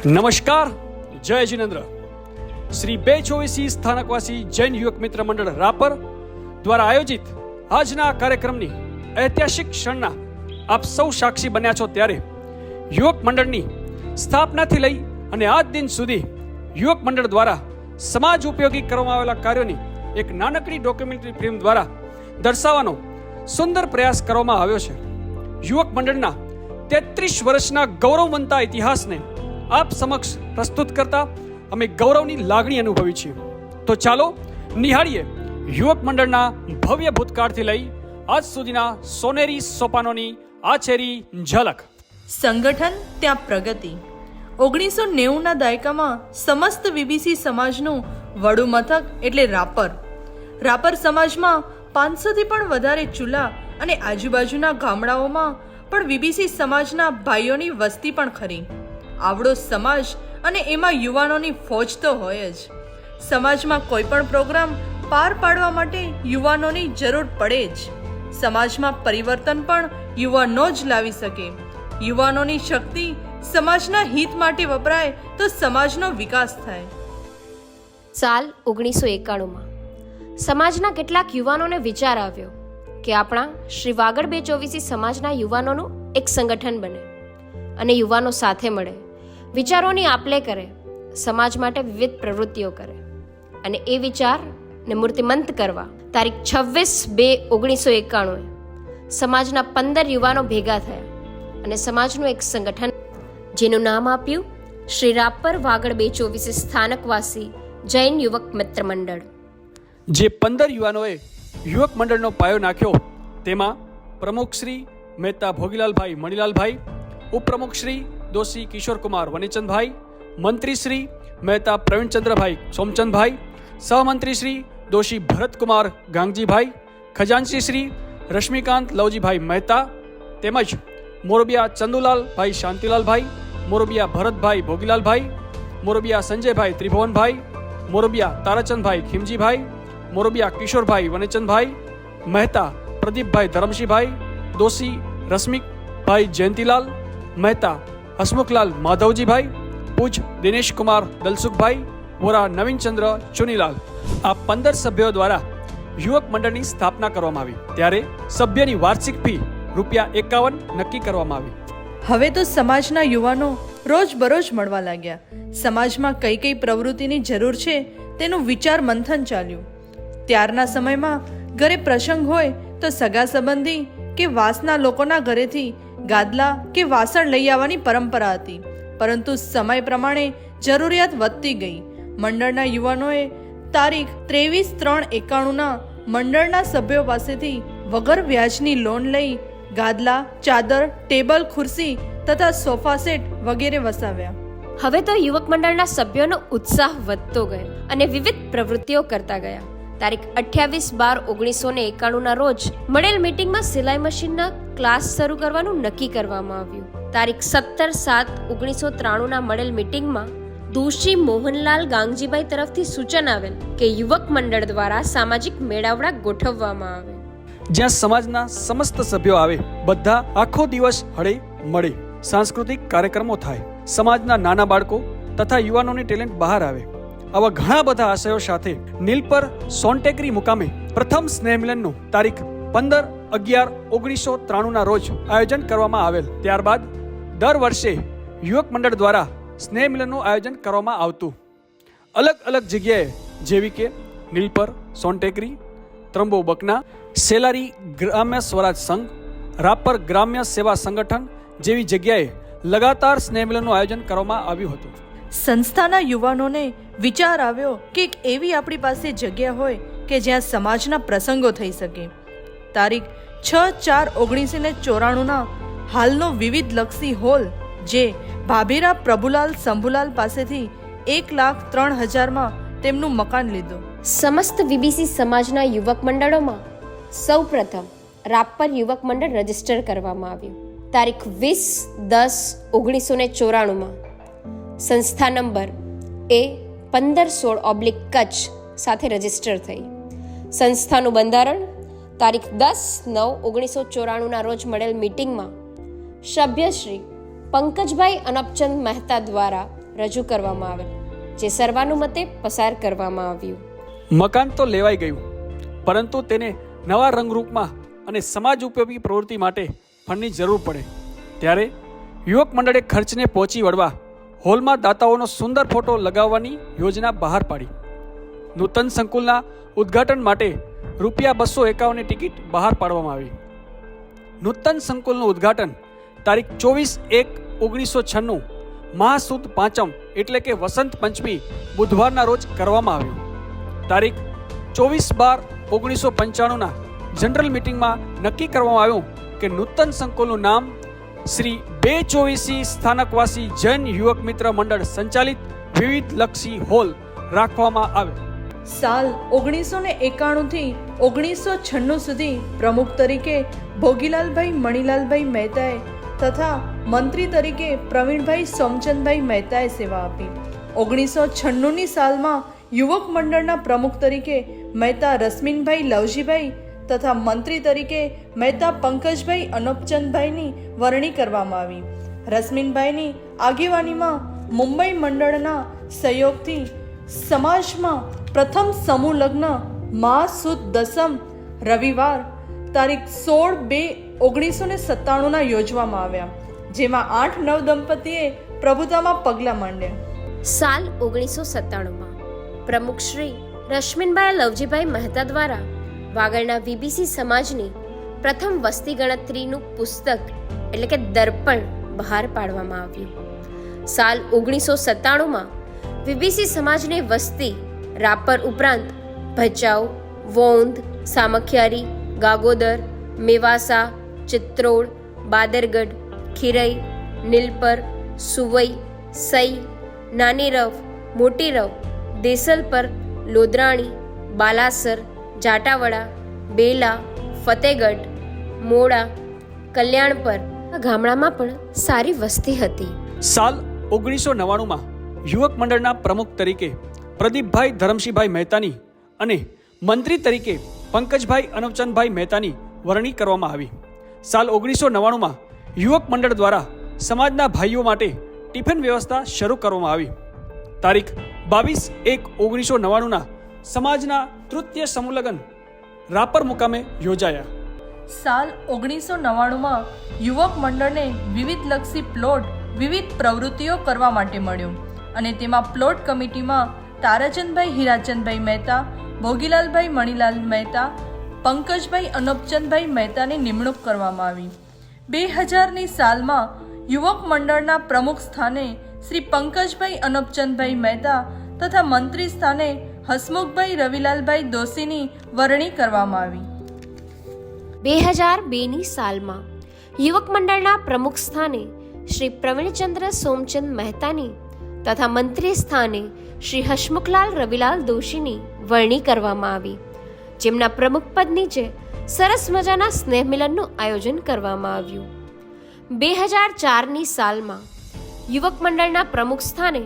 નમસ્કાર, જય જિનેન્દ્ર. શ્રી 224 સ્થાનકવાસી જૈન યુવક મિત્ર મંડળ રાપર દ્વારા આયોજિત આજના કાર્યક્રમની ઐતિહાસિક ક્ષણના આપ સૌ સાક્ષી બન્યા છો. ત્યારે યુવક મંડળની સ્થાપનાથી લઈ અને આજ દિન સુધી યુવક મંડળ દ્વારા સમાજ ઉપયોગી કરવામાં આવેલા કાર્યોની એક નાનકડી ડોક્યુમેન્ટરી ફિલ્મ દ્વારા દર્શાવવાનો સુંદર પ્રયાસ કરવામાં આવ્યો છે. યુવક મંડળના 33 વર્ષના ગૌરવવંતા ઇતિહાસને આપ સમક્ષ પ્રસ્તુત કરતા અમે ગૌરવની લાગણી અનુભવી છીએ. તો ચાલો નિહાળીએ યુવક મંડળના ભવ્ય ભૂતકાળથી લઈ આજ સુધીના સોનેરી સોપાનોની આછેરી ઝલક. સંગઠન ત્યાં પ્રગતિ. 1990ના દાયકામાં સમસ્ત વીબીસી સમાજનું વડું મથક એટલે રાપર સમાજમાં 500થી પણ વધારે ચૂલા અને આજુબાજુના ગામડાઓમાં પણ વીબીસી સમાજના ભાઈઓની વસ્તી પણ ખરી. આવડો સમાજ અને એમાં યુવાનોની ફોજ તો હોય જ. સમાજમાં કોઈ પણ પ્રોગ્રામ પાર પાડવા માટે યુવાનોની જરૂર પડે જ. સમાજમાં પરિવર્તન પણ યુવાનો જ લાવી શકે. યુવાનોની શક્તિ સમાજના હિત માટે વપરાય તો સમાજનો વિકાસ થાય. સાલ 1991માં સમાજના કેટલાક યુવાનોને વિચાર આવ્યો કે આપણા શ્રી વાગડ 224 સમાજના યુવાનોનું એક સંગઠન બને અને યુવાનો સાથે મળે, વિચારોની આપ-લે કરે, સમાજ માટે વિવિધ પ્રવૃત્તિઓ કરે. અને એ વિચારને મૂર્તિમંત કરવા તારીખ 26/2/1991 સમાજના 15 યુવાનો ભેગા થયા અને સમાજનું એક સંગઠન જેનું નામ આપ્યું શ્રી રાપર વાગડ 224 સ્થાનકવાસી જૈન યુવક મિત્ર મંડળ. જે 15 યુવાનોએ યુવક મંડળનો પાયો નાખ્યો તેમાં પ્રમુખ શ્રી મહેતા ભોગીલાલભાઈ મણિલાલભાઈ, ઉપપ્રમુખ શ્રી દોશી કિશોરકુમાર વનીચંદભાઈ, મંત્રી શ્રી મહેતા પ્રવીણચંદ્રભાઈ સોમચંદભાઈ, સહમંત્રી શ્રી દોશી ભરતકુમાર ગાંગજીભાઈ, ખજાનચી શ્રી રશ્મિકાંત લવજીભાઈ મહેતા, તેમજ મોરબિયા ચંદુલાલભાઈ શાંતિલાલભાઈ, મોરબિયા ભરતભાઈ ભોગીલાલભાઈ, મોરબિયા સંજયભાઈ ત્રિભુવનભાઈ, મોરબિયા તારાચંદભાઈ ખીમજીભાઈ, મોરબિયા કિશોરભાઈ વનીચંદભાઈ મહેતા, પ્રદીપભાઈ ધરમશીભાઈ, દોશી રશ્મિકભાઈ જયંતિલાલ મહેતા, હસમુખલાલ માધવજીભાઈ, પૂજ દિનેશકુમાર દલસુખભાઈ, વોરા નવીનચંદ્ર ચુનીલાલ. આ 15 સભ્યો દ્વારા યુવક મંડળની સ્થાપના કરવામાં આવી. ત્યારે સભ્યની વાર્ષિક ફી ₹51 નક્કી કરવામાં આવી. હવે તો સમાજના યુવાનો રોજબરોજ મળવા લાગ્યા. સમાજમાં કઈ કઈ પ્રવૃત્તિની જરૂર છે તેનું વિચાર મંથન ચાલ્યું. ત્યારના સમયમાં ઘરે પ્રસંગ હોય તો સગા સંબંધી કે વાસના લોકોના ઘરેથી ગાદલા કે વાસણ લઈ આવવાની પરંપરા હતી. પરંતુ સમય પ્રમાણે જરૂરિયાત વધતી ગઈ. મંડળના યુવાનોએ તારીખ 23/3/91ના મંડળના સભ્યો પાસેથી વગર વ્યાજની લોન લઈ ગાદલા, ચાદર, ટેબલ, ખુરશી તથા સોફા સેટ વગેરે વસાવ્યા. હવે તો યુવક મંડળના સભ્યોનો ઉત્સાહ વધતો ગયો અને વિવિધ પ્રવૃત્તિઓ કરતા ગયા. તારીખ 28/12/1991ના રોજ મળેલ મીટિંગમાં સિલાઈ મશીનના ક્લાસ શરૂ કરવાનું નક્કી કરવામાં આવ્યું. તારીખ 17/7/1993ના મળેલ મીટિંગમાં દોશી મોહનલાલ ગાંગજીભાઈ તરફથી સૂચન આવેલ કે યુવક મંડળ દ્વારા સામાજિક મેળાવડા ગોઠવવામાં આવે, જ્યાં સમાજના સમસ્ત સભ્યો આવે, બધા આખો દિવસ હળે મળે, સાંસ્કૃતિક કાર્યક્રમો થાય, સમાજના નાના બાળકો તથા યુવાનોની ટેલેન્ટ બહાર આવે. આવા ઘણા બધા આશયો સાથે નીલપર સોનટેકરી મુકામે પ્રથમ સ્નેહ મિલનનું તારીખ 15/11/1993ના રોજ આયોજન કરવામાં આવેલ. ત્યારબાદ દર વર્ષે યુવક મંડળ દ્વારા સ્નેહ મિલનનું આયોજન કરવામાં આવતું. અલગ અલગ જગ્યાએ જેવી કે નીલપર, સોનટેકરી, ત્રંબો બકના, સેલારી ગ્રામ્ય સ્વરાજ સંઘ, રાપર ગ્રામ્ય સેવા સંગઠન જેવી જગ્યાએ લગાતાર સ્નેહ મિલનનું આયોજન કરવામાં આવ્યું હતું. સંસ્થાના યુવાનોને વિચાર આવ્યો કે એક એવી આપણી પાસે જગ્યા હોય કે જ્યાં સમાજના પ્રસંગો થઈ શકે. તારીખ 6/4/1994ના હાલનો વિવિધ લક્ષી હોલ જે ભાભીરા પ્રભુલાલ શંભુલાલ પાસેથી 1,03,000માં તેમનું મકાન લીધું. સમસ્ત વીબીસી સમાજના યુવક મંડળોમાં સૌપ્રથમ રાપર યુવક મંડળ રજીસ્ટર કરવામાં આવ્યું. તારીખ 20/10/1994માં સંસ્થા નંબર A1516/કચ્છ સાથે રજીસ્ટર થઈ. સંસ્થાનું બંધારણ તારીખ 10/9/1994ના રોજ મળેલ મીટિંગમાં સભ્ય શ્રી પંકજભાઈ અનપચંદ મહેતા દ્વારા રજૂ કરવામાં આવેલ, જે સર્વાનુમતે પસાર કરવામાં આવ્યું. મકાન તો લેવાઈ ગયું, પરંતુ તેને નવા રંગરૂપમાં અને સમાજ ઉપયોગી પ્રવૃત્તિ માટે ફંડની જરૂર પડે ત્યારે યુવક મંડળે ખર્ચને પહોંચી વળવા હોલમાં દાતાઓનો સુંદર ફોટો લગાવવાની યોજના બહાર પાડી. નૂતન સંકુલના ઉદ્ઘાટન માટે ₹251 ટિકિટ બહાર પાડવામાં આવી. નૂતન સંકુલનું ઉદ્ઘાટન તારીખ 24/1/1996 મહાસુદ પાંચમ એટલે કે વસંત પંચમી બુધવારના રોજ કરવામાં આવ્યું. તારીખ 24/12/1995 જનરલ મિટિંગમાં નક્કી કરવામાં આવ્યું કે નૂતન સંકુલનું નામ શ્રી 224 સ્થાનકવાસી જૈન યુવક મિત્ર મંડળ સંચાલિત વિવિધલક્ષી હોલ રાખવામાં આવે. સાલ 1991 થી 1996 સુધી પ્રમુખ તરીકે ભોગીલાલભાઈ મણીલાલભાઈ મહેતાએ તથા મંત્રી તરીકે પ્રવીણભાઈ સોમચંદભાઈ મહેતાએ સેવા આપી. 1996ની સાલમાં યુવક મંડળના પ્રમુખ તરીકે મહેતા રશ્મિનભાઈ લવજીભાઈ તથા મંત્રી તરીકે મહેતા પંકજભાઈ અનોપચંદભાઈની વરણી કરવામાં આવી. રશ્મિનભાઈની આગેવાનીમાં મુંબઈ મંડળના સહયોગથી સમાજમાં પ્રથમ સમૂહ લગ્ન મહાસુદ દસમ રવિવાર તારીખ 16/2/1997 યોજવામાં આવ્યા, જેમાં 8-9 દંપતીએ પ્રભુતામાં પગલાં માંડ્યા. સાલ 1997માં પ્રમુખ શ્રી રશ્મિનભાઈ લવજીભાઈ મહેતા દ્વારા વાગડના વીબીસી સમાજની પ્રથમ વસ્તી ગણતરીનું પુસ્તક એટલે કે દર્પણ બહાર પાડવામાં આવ્યું. સાલ 1997માં વીબીસી સમાજની વસ્તી રાપર ઉપરાંત ભચાઉ, વોંધ, સામખિયારી, ગાગોદર, મેવાસા, ચિત્રોડ, બાદરગઢ, ખીરઈ, નીલપર, સુવઈ, સઈ, નાની રવ, મોટી રવ, દેસલપર, લોદરાણી, બાલાસર, જાટાવડા, બેલા, ફતેગઢ, મોડા, કલ્યાણપર ગામડામાં પણ સારી વસ્તી હતી. સાલ 1999માં યુવક મંડળના પ્રમુખ તરીકે પ્રદીપભાઈ ધરમસિંહભાઈ મહેતાની અને મંત્રી તરીકે પંકજભાઈ અનોપચંદભાઈ મહેતાની વરણી કરવામાં આવી. સાલ 1999માં યુવક મંડળ દ્વારા સમાજના ભાઈઓ માટે ટિફિન વ્યવસ્થા શરૂ કરવામાં આવી. તારીખ 22/1/1999ના સમાજના તૃતીય સમૂહ લગ્ન રાપર મુકામે યોજાયા. સાલ 1999માં યુવક મંડળને વિવિધલક્ષી પ્લોટ વિવિધ પ્રવૃત્તિઓ કરવા માટે મળ્યો અને તેમાં પ્લોટ કમિટીમાં તારાચંદભાઈ હીરાચંદભાઈ મહેતા, ભોગીલાલભાઈ મણીલાલ મહેતા, પંકજભાઈ અનોપચંદભાઈ મહેતાની નિમણૂક કરવામાં આવી. 2000ની સાલમાં યુવક મંડળના પ્રમુખ સ્થાને શ્રી પંકજભાઈ અનોપચંદભાઈ મહેતા તથા મંત્રી સ્થાને હસમુખભાઈ રવિલાલભાઈ દોશીની વરણી કરવામાં આવી. 2002ની સાલમાં યુવક મંડળના પ્રમુખ સ્થાને શ્રી પ્રવીણચંદ્ર સોમચંદ મહેતાની તથા મંત્રી સ્થાને શ્રી હસમુખલાલ રવિલાલ દોશીની વરણી કરવામાં આવી, જેમના પ્રમુખ પદ નીચે સરસ મજાના સ્નેહ મિલનનું આયોજન કરવામાં આવ્યું. 2004ની સાલમાં યુવક મંડળના પ્રમુખ સ્થાને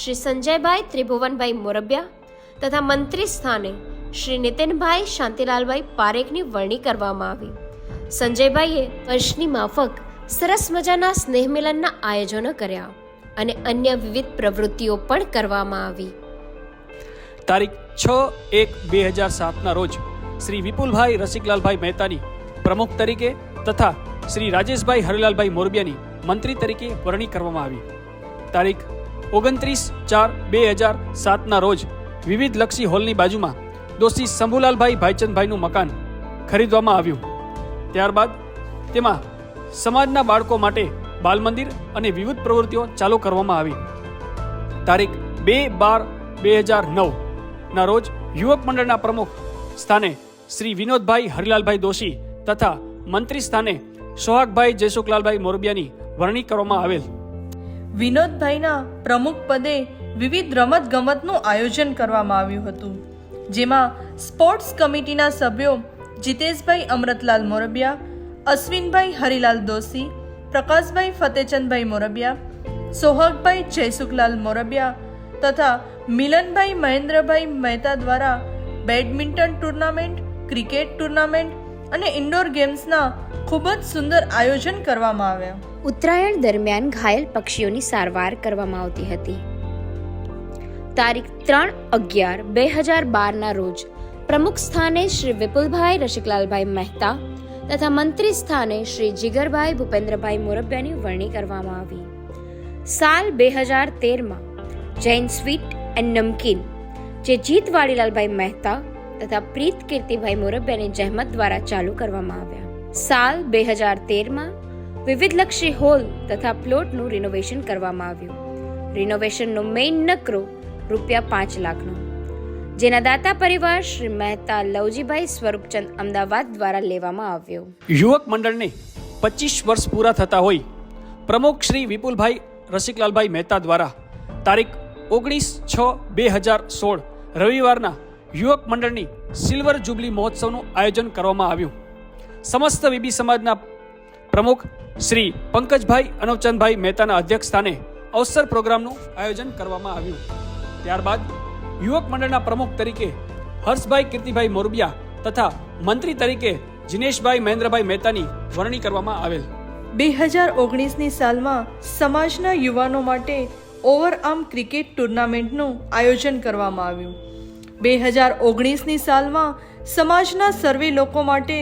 શ્રી સંજયભાઈ ત્રિભુવનભાઈ મોરબિયા તથા મંત્રી સ્થાને શ્રી નીતિનભાઈ શાંતિલાલભાઈ પારેખની વરણી કરવામાં આવી. સંજયભાઈએ વર્ષની માફક સરસ મજાના સ્નેહ મિલનના આયોજનો કર્યા અને અન્ય વિવિધ પ્રવૃત્તિઓ પણ કરવામાં આવી. તારીખ 6/1/2007ના રોજ શ્રી વિપુલભાઈ રસિકલાલભાઈ મહેતાની પ્રમુખ તરીકે તથા શ્રી રાજેશભાઈ હરિલાલભાઈ મોરબિયાની મંત્રી તરીકે વરણી કરવામાં આવી. તારીખ 29/4/2007ના રોજ વિવિધલક્ષી હોલની બાજુમાં દોશી શંભુલાલભાઈ ભાઈચંદભાઈનું મકાન ખરીદવામાં આવ્યું. ત્યારબાદ તેમાં સમાજના બાળકો માટે બાલ મંદિર અને વિવિધ પ્રવૃત્તિઓ ચાલુ કરવામાં આવી. તારીખ 2/12/2009ના રોજ યુવક મંડળના પ્રમુખ સ્થાને શ્રી વિનોદભાઈ હરિલાલભાઈ દોશી તથા મંત્રી સ્થાને સોહાગભાઈ જયસુખલાલભાઈ મોરબિયાની વરણી કરવામાં આવેલ. વિનોદભાઈના પ્રમુખ પદે વિવિધ રમત ગમતનું આયોજન કરવામાં આવ્યું હતું, જેમાં સ્પોર્ટ્સ કમિટીના સભ્યો જીતેશભાઈ અમૃતલાલ મોરબિયા, અશ્વિનભાઈ હરિલાલ દોશી, પ્રકાશભાઈ ફતેચંદભાઈ મોરબિયા, સોહાગભાઈ જયસુખલાલ મોરબિયા તથા મિલનભાઈ મહેન્દ્રભાઈ મહેતા દ્વારા બેડમિન્ટન ટુર્નામેન્ટ, ક્રિકેટ ટુર્નામેન્ટ અને ઇન્ડોર ગેમ્સના ખૂબ જ સુંદર આયોજન કરવામાં આવ્યા. ઉત્તરાયણ દરમિયાન ઘાયલ પક્ષીઓની સારવાર કરવામાં આવતી હતી. તારીખ 3/11/2012 રોજ પ્રમુખ સ્થાને શ્રી વિપુલભાઈ રસિકલાલભાઈ મહેતા તથા મંત્રી સ્થાને શ્રી જીગરભાઈ ભૂપેન્દ્રભાઈ મોરબિયાની વરણી કરવામાં આવી. સાલ 2013 જૈન સ્વીટ એન્ડ નમકીન જે જીત વાડીલાલભાઈ મહેતા તથા પ્રીત કીર્તિભાઈ મોરબિયાની જહેમત દ્વારા ચાલુ કરવામાં આવ્યા. સાલ 2013 વિવિધલક્ષી હોલ તથા પ્લોટનું રિનોવેશન કરવામાં આવ્યું. રિનોવેશનનો મેઇન નકરો ₹5 લાખનો, જેના દાતા પરિવાર શ્રી મહેતા લવજીભાઈ સ્વરૂપચંદ અમદાવાદ દ્વારા લેવામાં આવ્યો. યુવક મંડળને 25 વર્ષ પૂરા થતા હોય પ્રમુખ શ્રી વિપુલભાઈ રસિકલાલભાઈ મહેતા દ્વારા તારીખ 19/6/2016 રવિવારના યુવક મંડળની સિલ્વર જુબલી મહોત્સવનું આયોજન કરવામાં આવ્યું. સમસ્ત વીબી સમાજના પ્રમુખ શ્રી પંકજભાઈ અનવચંદભાઈ મહેતાના અધ્યક્ષ સ્થાને અવસર પ્રોગ્રામનું આયોજન કરવામાં આવ્યું. ત્યારબાદ યુવક મંડળના પ્રમુખ તરીકે હર્ષભાઈ કીર્તિભાઈ મોરબિયા તથા મંત્રી તરીકે જીનેશભાઈ મહેન્દ્રભાઈ મહેતાની વરણી કરવામાં આવેલ. 2019ની સાલમાં સમાજના યુવાનો માટે ઓવરઆર્મ ક્રિકેટ ટુર્નામેન્ટનું આયોજન કરવામાં આવ્યું. 2019ની સાલમાં સમાજના સર્વે લોકો માટે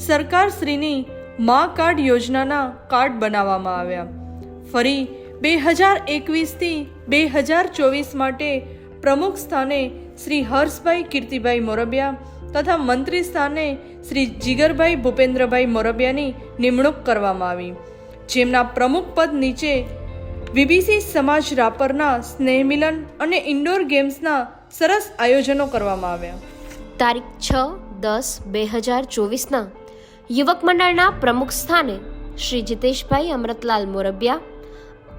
સરકારશ્રીની મા કાર્ડ યોજનાના કાર્ડ બનાવવામાં આવ્યા. ફરી 2021થી 2024 માટે પ્રમુખ સ્થાને શ્રી હર્ષભાઈ કીર્તિભાઈ મોરબિયા તથા મંત્રી સ્થાને શ્રી જીગરભાઈ ભૂપેન્દ્રભાઈ મોરબિયાની નિમણૂક કરવામાં આવી, જેમના પ્રમુખ પદ નીચે વીબીસી સમાજ રાપરના સ્નેહમિલન અને ઇન્ડોર ગેમ્સના સરસ આયોજનો કરવામાં આવ્યા. તારીખ 6/10/2024 યુવક મંડળના પ્રમુખ સ્થાને શ્રી જીતેશભાઈ અમૃતલાલ મોરબિયા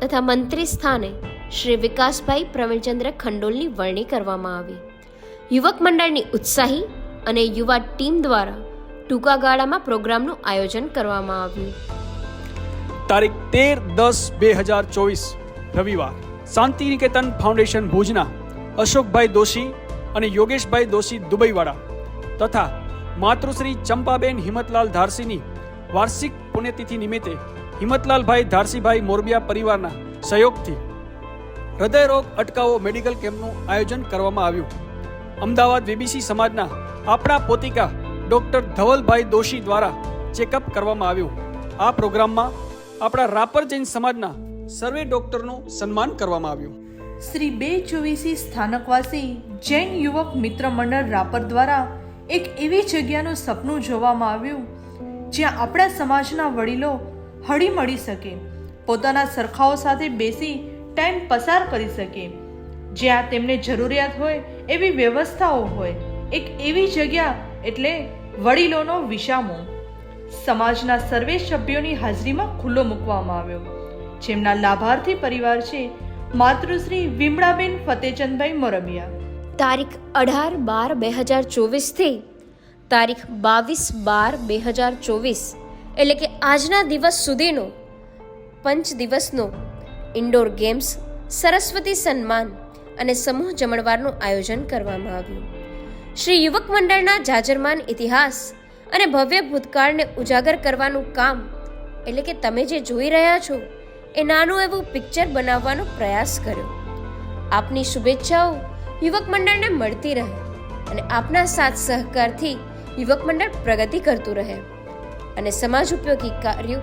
તથા મંત્રી સ્થાને શ્રી વિકાસભાઈ પ્રવીણચંદ્ર ખંડોલની વરણી કરવામાં આવી. યુવક મંડળની ઉત્સાહી અને યુવા ટીમ દ્વારા ટૂંકા ગાળામાં પ્રોગ્રામનું આયોજન કરવામાં આવ્યું. તારીખ 13/10/2024 રવિવાર શાંતિનિકેતન ફાઉન્ડેશન ભુજના અશોકભાઈ દોશી અને યોગેશભાઈ દોશી દુબઈવાળા તથા માતૃશ્રી ચંપાબેન હિંમતલાલ ધારસીની વાર્ષિક પુણ્યતિથિ નિમિત્તે હિંમતલાલભાઈ ધારસીભાઈ મોરબિયા પરિવારના સહયોગથી હૃદયરોગ અટકાવો મેડિકલ કેમ્પનું આયોજન કરવામાં આવ્યું. અમદાવાદ વીબીસી સમાજના આપણા પોતિકા ડોક્ટર ધવલભાઈ દોશી દ્વારા ચેકઅપ કરવામાં આવ્યું. આ પ્રોગ્રામમાં આપણા રાપર જૈન સમાજના સર્વે ડોક્ટરનું સન્માન કરવામાં આવ્યું. શ્રી 224 સ્થાનકવાસી જૈન યુવક મિત્ર મંડળ રાપર દ્વારા એક એવી જગ્યાનું સપનું જોવામાં આવ્યું જ્યાં આપણા સમાજના વડીલો હળી મળી શકે, પોતાના સરખાઓ સાથે બેસી ટાઈમ પસાર કરી શકે, જ્યાં તેમને જરૂરિયાત હોય એવી વ્યવસ્થાઓ હોય. એક એવી જગ્યા એટલે વડીલોનો વિસામો સમાજના સર્વે સભ્યોની હાજરીમાં ખુલ્લો મૂકવામાં આવ્યો, જેમના લાભાર્થી પરિવાર છે માતૃશ્રી વિમળાબેન ફતેચંદભાઈ મોરબિયા. તારીખ 18/12/2024 થી તારીખ 22/12/2024 એટલે કે આજના દિવસ સુધીનો 5 દિવસનો ઇન્ડોર ગેમ્સ, સરસ્વતી સન્માન અને સમૂહ જમણવારનું આયોજન કરવામાં આવ્યું. શ્રી યુવક મંડળના જાજરમાન ઇતિહાસ અને ભવ્ય ભૂતકાળને ઉજાગર કરવાનું કામ એટલે કે તમે જે જોઈ રહ્યા છો એ નાનું એવું પિક્ચર બનાવવાનો પ્રયાસ કર્યો. આપની શુભેચ્છાઓ યુવક મંડળને મળતી રહે અને આપના સાથ સહકારથી યુવક મંડળ પ્રગતિ કરતું રહે અને સમાજ ઉપયોગી કાર્યો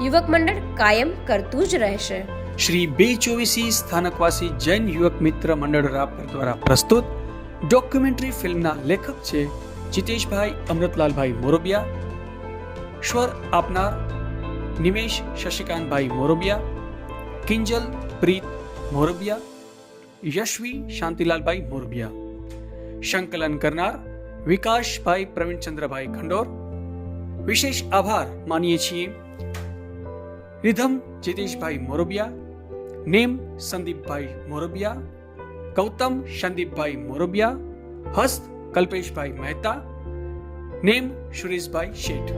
યુવક મંડળ કાયમ કરતું જ રહેશે. શ્રી 224 સ્થાનકવાસી જૈન યુવક મિત્ર મંડળ રાપર દ્વારા પ્રસ્તુત ડોક્યુમેન્ટરી ફિલ્મના લેખક છે જીતેશભાઈ અમૃતલાલભાઈ મોરબિયા. સ્વર આપનાર નિમેશ શશિકાંતભાઈ મોરબિયા, કિંજલ પ્રીત મોરબિયા, યશવી શાંતિલાલભાઈ મોરબિયા. સંકલન કરનાર વિકાસભાઈ પ્રવીણચંદ્રભાઈ ખંડોર. વિશેષ આભાર માનીએ છીએ રિધમ જીતેશભાઈ મોરબિયા, નેમ સંદીપભાઈ મોરબિયા, ગૌતમ સંદીપભાઈ મોરબિયા, હસ્ત કલ્પેશભાઈ મહેતા, નેમ સુરેશભાઈ શેઠ.